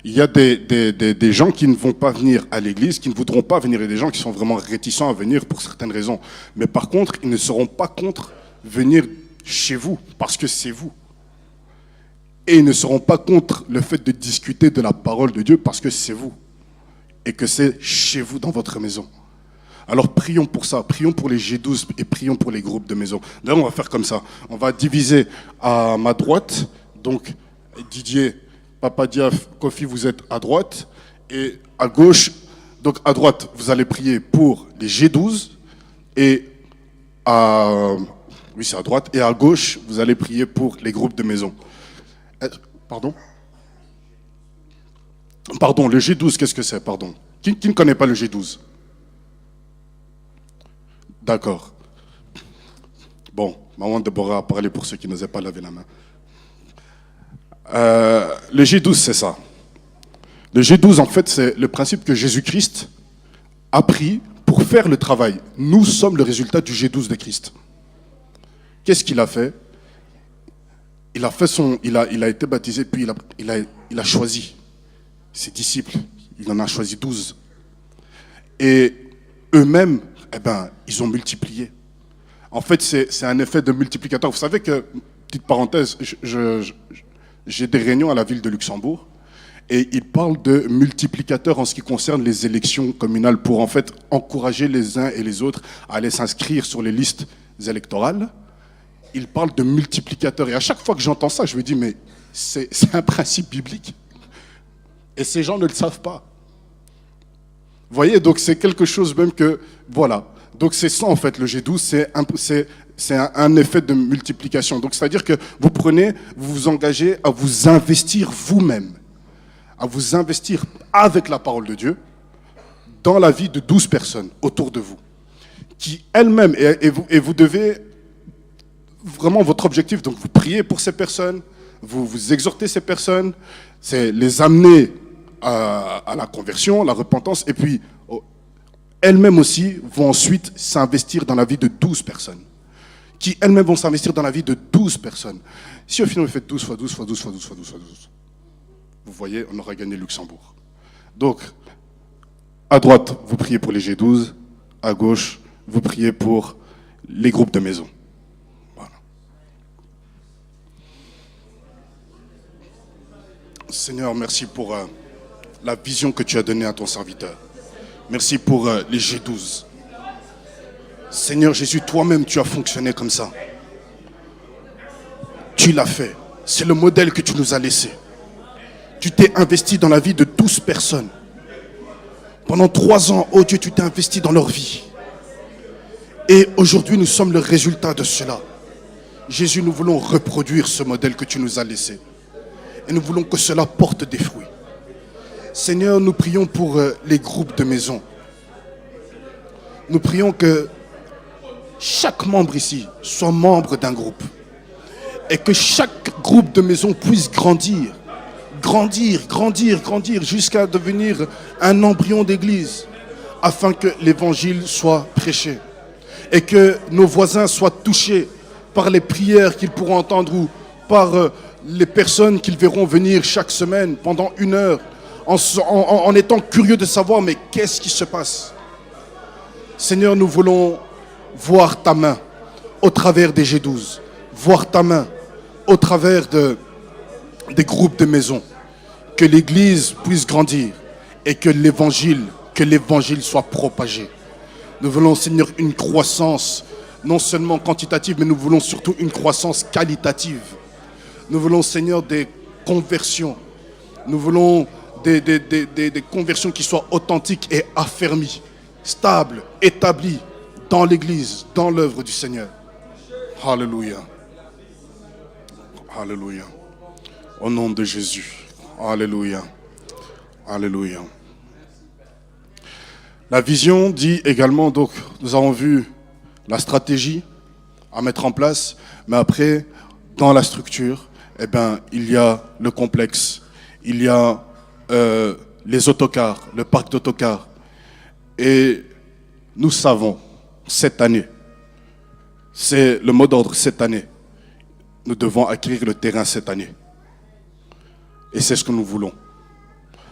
Il y a des gens qui ne vont pas venir à l'église, qui ne voudront pas venir, et des gens qui sont vraiment réticents à venir pour certaines raisons. Mais par contre, ils ne seront pas contre venir chez vous, parce que c'est vous. Et ils ne seront pas contre le fait de discuter de la parole de Dieu, parce que c'est vous. Et que c'est chez vous, dans votre maison. Alors prions pour ça, prions pour les G12 et prions pour les groupes de maison. D'ailleurs, on va faire comme ça. On va diviser à ma droite, donc Didier, Papa Diaf, Kofi, vous êtes à droite. Et à gauche, donc à droite, vous allez prier pour les G12. Et oui, c'est à droite. Et à gauche, vous allez prier pour les groupes de maison. Pardon ? Pardon, le G12, qu'est-ce que c'est? Pardon. Qui ne connaît pas le G12? D'accord. Bon, Maman Deborah a parlé pour ceux qui n'osaient pas laver la main. Le G12, c'est ça. Le G12, en fait, c'est le principe que Jésus-Christ a pris pour faire le travail. Nous sommes le résultat du G12 de Christ. Qu'est-ce qu'il a fait? Il a été baptisé, puis il a choisi ses disciples. Il en a choisi 12. Et eux-mêmes, ils ont multiplié. En fait, c'est un effet de multiplicateur. Vous savez que, petite parenthèse, j'ai des réunions à la ville de Luxembourg et ils parlent de multiplicateurs en ce qui concerne les élections communales pour en fait encourager les uns et les autres à aller s'inscrire sur les listes électorales. Ils parlent de multiplicateurs et à chaque fois que j'entends ça, je me dis mais c'est un principe biblique et ces gens ne le savent pas. Vous voyez, donc c'est quelque chose même que, voilà. Donc c'est ça en fait, le G12, c'est un effet de multiplication. Donc c'est-à-dire que vous vous engagez à vous investir vous-même, à vous investir avec la parole de Dieu dans la vie de 12 personnes autour de vous, qui elles-mêmes, et vous devez, vraiment votre objectif, donc vous priez pour ces personnes, vous exhortez ces personnes, c'est les amener à la conversion, la repentance, et puis elles-mêmes aussi vont ensuite s'investir dans la vie de 12 personnes. Qui elles-mêmes vont s'investir dans la vie de 12 personnes. Si au final vous faites 12 fois 12 fois 12 fois 12 fois 12 fois 12, vous voyez, on aura gagné Luxembourg. Donc, à droite, vous priez pour les G12, à gauche, vous priez pour les groupes de maison. Voilà. Seigneur, merci pour la vision que tu as donnée à ton serviteur. Merci pour les G12. Seigneur Jésus, toi-même, tu as fonctionné comme ça. Tu l'as fait. C'est le modèle que tu nous as laissé. Tu t'es investi dans la vie de 12 personnes. Pendant 3 ans, oh Dieu, tu t'es investi dans leur vie. Et aujourd'hui, nous sommes le résultat de cela. Jésus, nous voulons reproduire ce modèle que tu nous as laissé. Et nous voulons que cela porte des fruits. Seigneur, nous prions pour les groupes de maison. Nous prions que chaque membre ici soit membre d'un groupe. Et que chaque groupe de maison puisse grandir. Grandir jusqu'à devenir un embryon d'église. Afin que l'évangile soit prêché. Et que nos voisins soient touchés par les prières qu'ils pourront entendre ou par les personnes qu'ils verront venir chaque semaine pendant 1 heure. En étant curieux de savoir, mais qu'est-ce qui se passe? Seigneur, nous voulons voir ta main au travers des G12, voir ta main au travers des groupes de maison, que l'Église puisse grandir et que l'évangile soit propagé. Nous voulons, Seigneur, une croissance, non seulement quantitative, mais nous voulons surtout une croissance qualitative. Nous voulons, Seigneur, des conversions. Nous voulons des conversions qui soient authentiques et affermies, stables, établies dans l'Église, dans l'œuvre du Seigneur. Alléluia. Alléluia. Au nom de Jésus. Alléluia. Alléluia. La vision dit également, donc, nous avons vu la stratégie à mettre en place, mais après, dans la structure, eh ben, il y a le complexe, il y a les autocars, le parc d'autocars. Et nous savons, cette année, c'est le mot d'ordre cette année, nous devons acquérir le terrain cette année. Et c'est ce que nous voulons.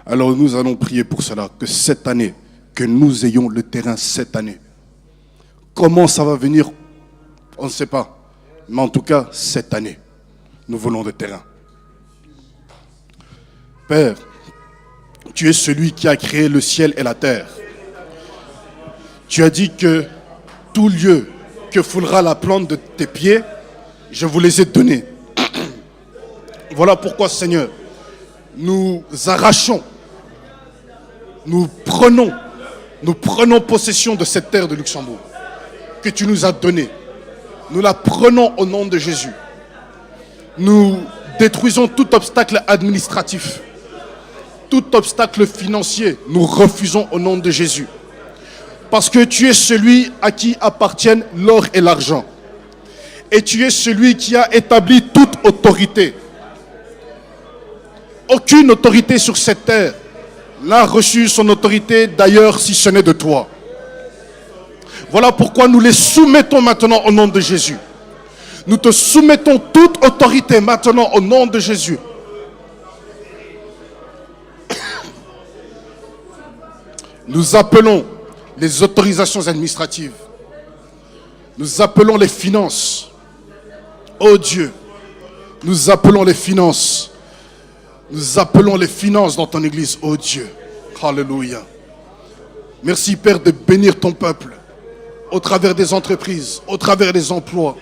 Alors nous allons prier pour cela, que cette année, que nous ayons le terrain cette année. Comment ça va venir, on ne sait pas. Mais en tout cas, cette année, nous voulons le terrain. Père, tu es celui qui a créé le ciel et la terre. Tu as dit que tout lieu que foulera la plante de tes pieds, je vous les ai donnés. Voilà pourquoi, Seigneur, nous arrachons, nous prenons possession de cette terre de Luxembourg que tu nous as donnée. Nous la prenons au nom de Jésus. Nous détruisons tout obstacle administratif, tout obstacle financier. Nous refusons au nom de Jésus. Parce que tu es celui à qui appartiennent l'or et l'argent. Et tu es celui qui a établi toute autorité. Aucune autorité sur cette terre n'a reçu son autorité d'ailleurs si ce n'est de toi. Voilà pourquoi nous les soumettons maintenant au nom de Jésus. Nous te soumettons toute autorité maintenant au nom de Jésus. Nous appelons les autorisations administratives. Nous appelons les finances. Oh Dieu, nous appelons les finances. Nous appelons les finances dans ton église, oh Dieu. Alléluia. Merci Père de bénir ton peuple au travers des entreprises, au travers des emplois,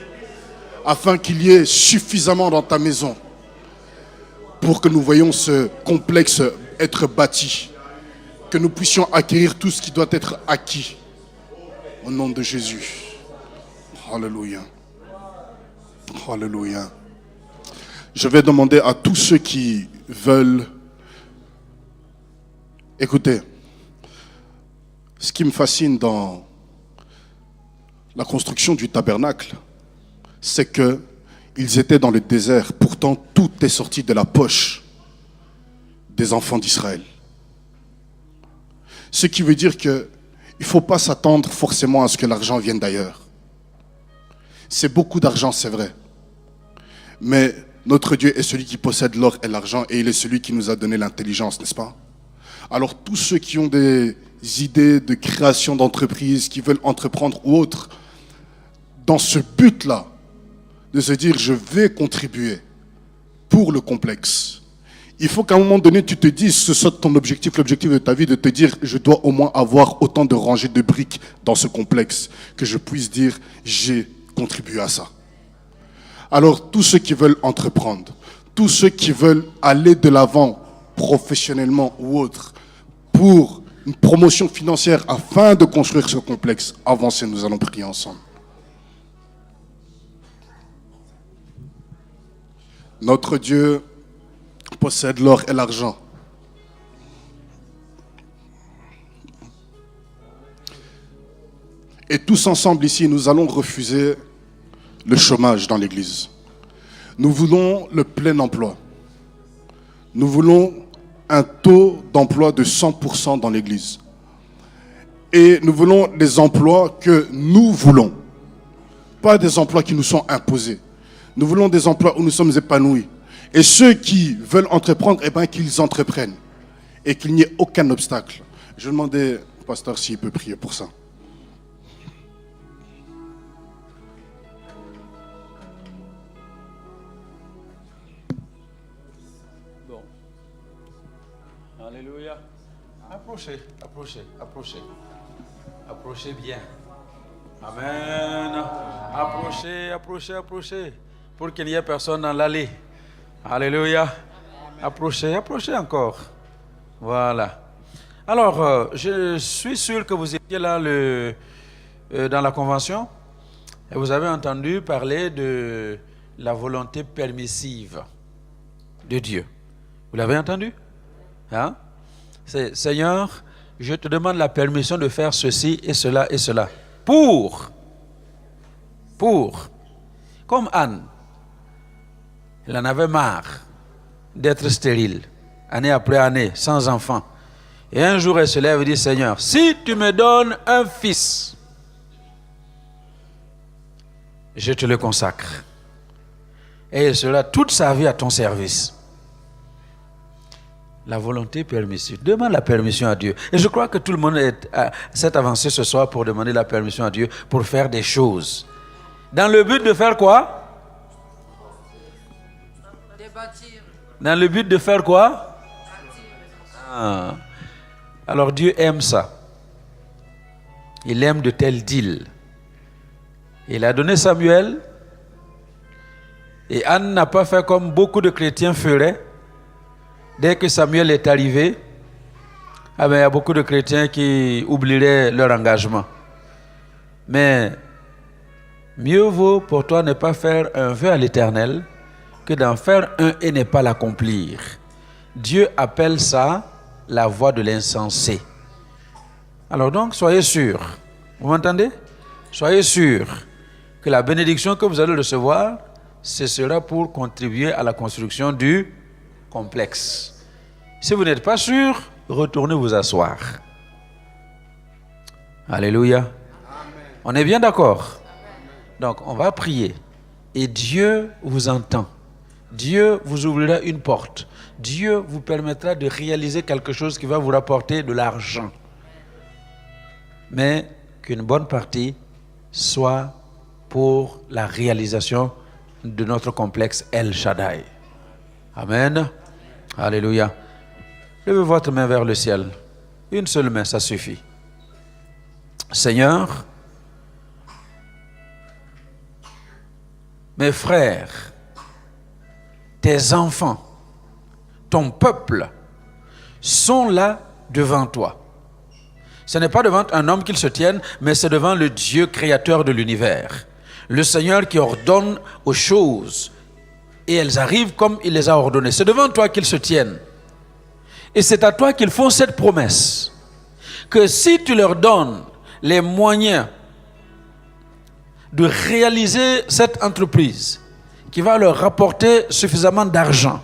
afin qu'il y ait suffisamment dans ta maison pour que nous voyions ce complexe être bâti, que nous puissions acquérir tout ce qui doit être acquis. Au nom de Jésus. Alléluia. Alléluia. Je vais demander à tous ceux qui veulent... Écoutez, ce qui me fascine dans la construction du tabernacle, c'est que Ils étaient dans le désert, pourtant tout est sorti de la poche des enfants d'Israël. Ce qui veut dire qu'il ne faut pas s'attendre forcément à ce que l'argent vienne d'ailleurs. C'est beaucoup d'argent, c'est vrai. Mais notre Dieu est celui qui possède l'or et l'argent et il est celui qui nous a donné l'intelligence, n'est-ce pas? Alors tous ceux qui ont des idées de création d'entreprise, qui veulent entreprendre ou autre, dans ce but-là, de se dire je vais contribuer pour le complexe. Il faut qu'à un moment donné tu te dises, ce soit ton objectif, l'objectif de ta vie, de te dire je dois au moins avoir autant de rangées de briques dans ce complexe que je puisse dire j'ai contribué à ça. Alors tous ceux qui veulent entreprendre, tous ceux qui veulent aller de l'avant professionnellement ou autre pour une promotion financière afin de construire ce complexe, avancez, nous allons prier ensemble. Notre Dieu possède l'or et l'argent. Et tous ensemble ici, nous allons refuser le chômage dans l'Église. Nous voulons le plein emploi. Nous voulons un taux d'emploi de 100% dans l'Église. Et nous voulons des emplois que nous voulons. Pas des emplois qui nous sont imposés. Nous voulons des emplois où nous sommes épanouis. Et ceux qui veulent entreprendre, eh bien, qu'ils entreprennent. Et qu'il n'y ait aucun obstacle. Je vais demander au pasteur s'il peut prier pour ça. Bon. Alléluia. Approchez, approchez, approchez. Approchez bien. Amen. Approchez, approchez, approchez. Pour qu'il n'y ait personne dans l'allée. Alléluia. Approchez, approchez encore. Voilà. Alors, je suis sûr que vous étiez là dans la convention et vous avez entendu parler de la volonté permissive de Dieu. Vous l'avez entendu? Hein? C'est, Seigneur, je te demande la permission de faire ceci et cela et cela. Comme Anne, elle en avait marre d'être stérile, année après année, sans enfant. Et un jour, elle se lève et dit, Seigneur, si tu me donnes un fils, je te le consacre. Et il sera toute sa vie à ton service. La volonté permissive. Demande la permission à Dieu. Et je crois que tout le monde s'est avancé ce soir pour demander la permission à Dieu pour faire des choses. Dans le but de faire quoi? Dans le but de faire quoi? Ah. Alors Dieu aime ça. Il aime de tels deals. Il a donné Samuel. Et Anne n'a pas fait comme beaucoup de chrétiens feraient. Dès que Samuel est arrivé, il y a beaucoup de chrétiens qui oublieraient leur engagement. Mais mieux vaut pour toi ne pas faire un vœu à l'Éternel que d'en faire un et ne pas l'accomplir. Dieu appelle ça la voie de l'insensé. Alors donc, soyez sûrs, vous m'entendez? Soyez sûrs que la bénédiction que vous allez recevoir, ce sera pour contribuer à la construction du complexe. Si vous n'êtes pas sûr, retournez vous asseoir. Alléluia. Amen. On est bien d'accord? Donc, on va prier. Et Dieu vous entend. Dieu vous ouvrira une porte. Dieu vous permettra de réaliser quelque chose qui va vous rapporter de l'argent. Mais qu'une bonne partie soit pour la réalisation de notre complexe El Shaddai. Amen. Alléluia. Levez votre main vers le ciel. Une seule main, ça suffit. Seigneur, mes frères, tes enfants, ton peuple sont là devant toi. Ce n'est pas devant un homme qu'ils se tiennent, mais c'est devant le Dieu créateur de l'univers. Le Seigneur qui ordonne aux choses et elles arrivent comme il les a ordonnées. C'est devant toi qu'ils se tiennent. Et c'est à toi qu'ils font cette promesse. Que si tu leur donnes les moyens de réaliser cette entreprise, qui va leur rapporter suffisamment d'argent.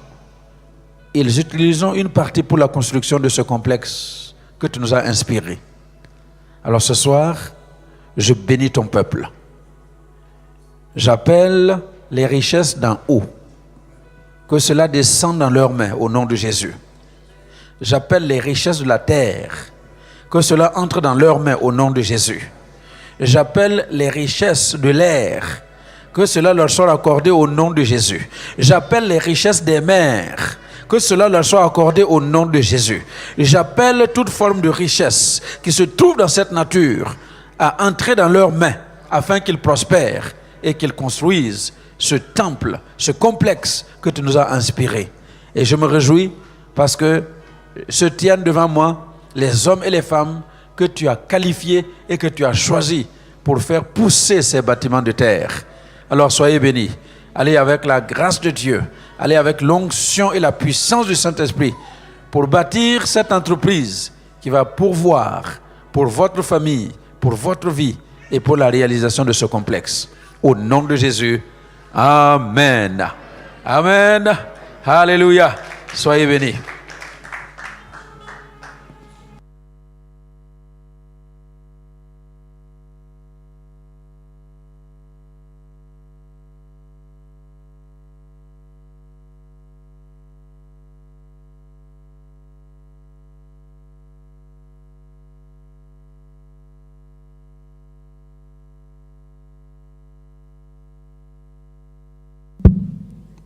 Ils utiliseront une partie pour la construction de ce complexe que tu nous as inspiré. Alors ce soir, je bénis ton peuple. J'appelle les richesses d'en haut, que cela descende dans leurs mains au nom de Jésus. J'appelle les richesses de la terre, que cela entre dans leurs mains au nom de Jésus. J'appelle les richesses de l'air, que cela leur soit accordé au nom de Jésus. J'appelle les richesses des mers, que cela leur soit accordé au nom de Jésus. J'appelle toute forme de richesse qui se trouve dans cette nature à entrer dans leurs mains afin qu'ils prospèrent et qu'ils construisent ce temple, ce complexe que tu nous as inspiré. Et je me réjouis parce que se tiennent devant moi les hommes et les femmes que tu as qualifiés et que tu as choisis pour faire pousser ces bâtiments de terre. Alors soyez bénis. Allez avec la grâce de Dieu, allez avec l'onction et la puissance du Saint-Esprit pour bâtir cette entreprise qui va pourvoir pour votre famille, pour votre vie et pour la réalisation de ce complexe. Au nom de Jésus, Amen. Amen. Alléluia. Soyez bénis.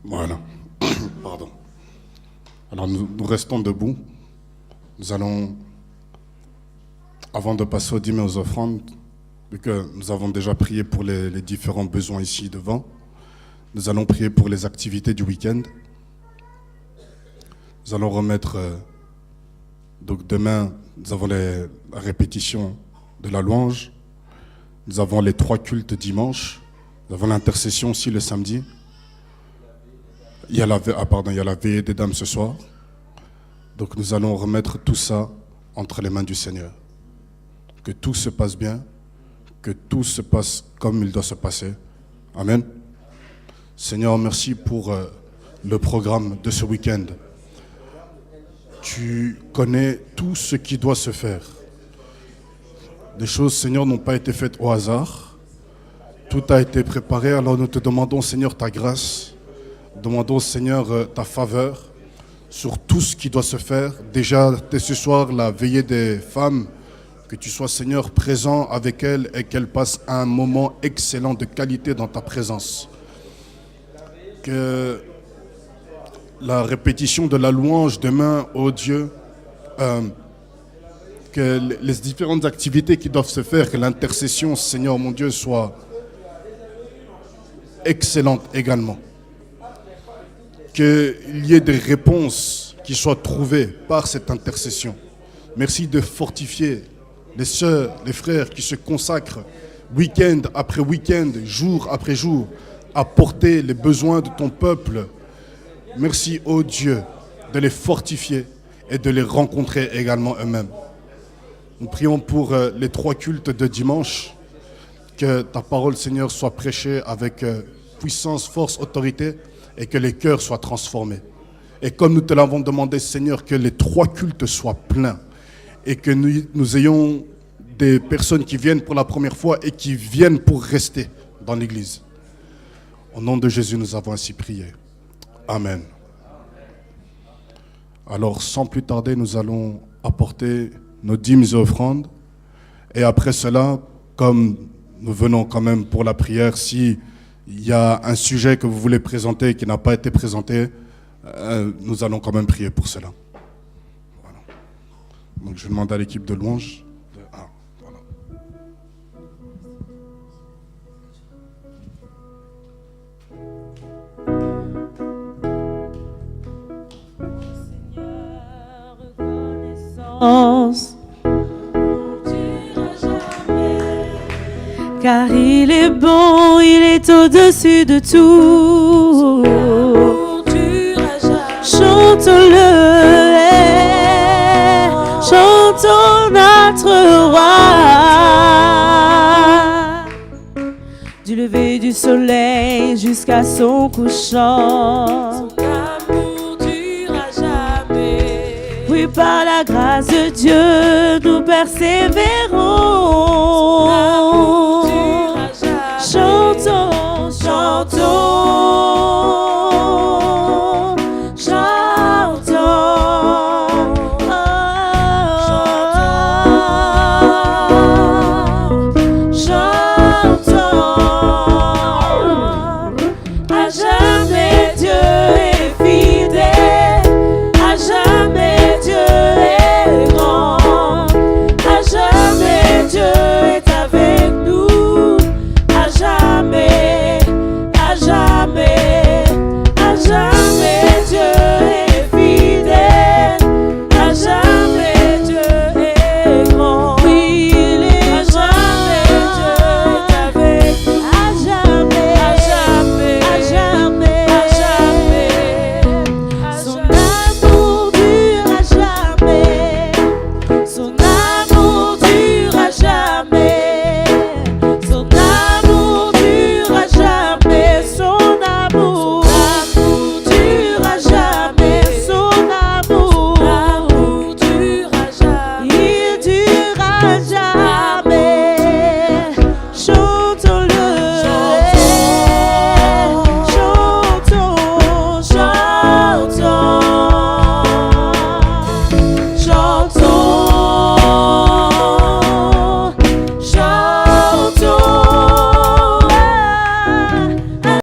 Voilà. Pardon. Alors nous restons debout. Nous allons, avant de passer aux dîmes et aux offrandes, vu que nous avons déjà prié pour les différents besoins ici devant, nous allons prier pour les activités du week-end. Nous allons remettre, donc demain, nous avons la répétition de la louange. Nous avons les 3 cultes dimanche. Nous avons l'intercession aussi le samedi. Il y a la veillée des dames ce soir. Donc nous allons remettre tout ça entre les mains du Seigneur. Que tout se passe bien, que tout se passe comme il doit se passer. Amen. Seigneur, merci pour le programme de ce week-end. Tu connais tout ce qui doit se faire. Des choses, Seigneur, n'ont pas été faites au hasard. Tout a été préparé, alors nous te demandons, Seigneur, ta grâce. Demandons, Seigneur, ta faveur sur tout ce qui doit se faire. Déjà, dès ce soir, la veillée des femmes, que tu sois, Seigneur, présent avec elles et qu'elles passent un moment excellent de qualité dans ta présence. Que la répétition de la louange demain, ô Dieu, que les différentes activités qui doivent se faire, que l'intercession, Seigneur, mon Dieu, soit excellente également. Qu'il y ait des réponses qui soient trouvées par cette intercession. Merci de fortifier les sœurs, les frères qui se consacrent week-end après week-end, jour après jour, à porter les besoins de ton peuple. Merci, ô Dieu, de les fortifier et de les rencontrer également eux-mêmes. Nous prions pour les 3 cultes de dimanche, que ta parole, Seigneur, soit prêchée avec puissance, force, autorité, et que les cœurs soient transformés. Et comme nous te l'avons demandé, Seigneur, que les 3 cultes soient pleins et que nous ayons des personnes qui viennent pour la première fois et qui viennent pour rester dans l'Église. Au nom de Jésus, nous avons ainsi prié. Amen. Alors, sans plus tarder, nous allons apporter nos dîmes et offrandes. Et après cela, comme nous venons quand même pour la prière, si il y a un sujet que vous voulez présenter qui n'a pas été présenté, nous allons quand même prier pour cela. Voilà. Donc je demande à l'équipe de louange. Voilà. Seigneur, car il est bon, il est au-dessus de tout. Chantons-le, chantons notre roi. Du lever du soleil jusqu'à son couchant. Son amour dure à jamais. Oui, par la grâce de Dieu, nous persévérons. Son amour dure à jamais. Chantons, chantons.